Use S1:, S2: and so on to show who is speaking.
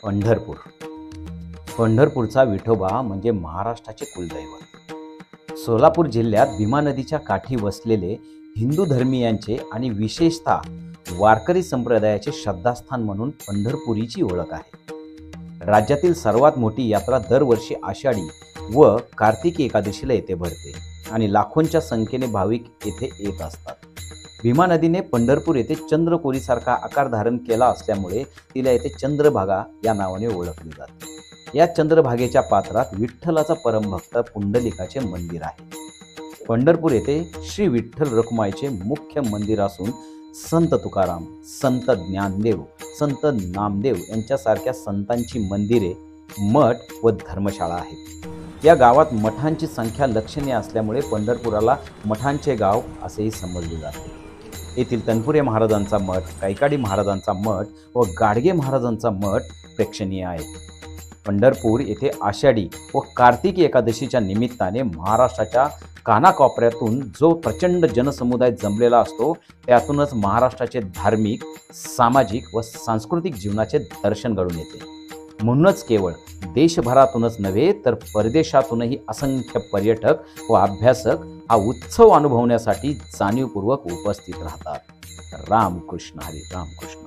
S1: पंढरपूर. पंढरपूरचा विठोबा म्हणजे महाराष्ट्राचे कुलदैवत. सोलापूर जिल्ह्यात भीमा नदीच्या काठी वसलेले हिंदू धर्मीयांचे आणि विशेषतः वारकरी संप्रदायाचे श्रद्धास्थान म्हणून पंढरपुरीची ओळख आहे. राज्यातील सर्वात मोठी यात्रा दरवर्षी आषाढी व कार्तिकी एकादशीला येथे भरते आणि लाखोंच्या संख्येने भाविक येथे येत असतात. भीमा नदीने पंढरपूर येथे चंद्रकोरीसारखा आकार धारण केला असल्यामुळे तिला येथे चंद्रभागा या नावाने ओळखली जाते. या चंद्रभागेच्या पात्रात विठ्ठलाचा परमभक्त पुंडलिकाचे मंदिर आहे. पंढरपूर येथे श्री विठ्ठल रखुमाईचे मुख्य मंदिर असून संत तुकाराम, संत ज्ञानदेव, संत नामदेव यांच्यासारख्या संतांची मंदिरे, मठ व धर्मशाळा आहेत. या गावात मठांची संख्या लक्षणीय असल्यामुळे पंढरपुराला मठांचे गाव असेही समजले जाते. येथील तनपुरे महाराजांचा मठ, कैकाडी महाराजांचा मठ व गाडगे महाराजांचा मठ प्रेक्षणीय आहे. पंढरपूर येथे आषाढी व कार्तिकी एकादशीच्या निमित्ताने महाराष्ट्राच्या कानाकोपऱ्यातून जो प्रचंड जनसमुदाय जमलेला असतो, त्यातूनच महाराष्ट्राचे धार्मिक, सामाजिक व सांस्कृतिक जीवनाचे दर्शन घडून येते. म्हणूनच केवळ देशभरातूनच नव्हे तर परदेशातूनही असंख्य पर्यटक व अभ्यासक हा उत्सव अनुभवण्यासाठी जाणीवपूर्वक उपस्थित राहतात. रामकृष्ण हरी, रामकृष्ण.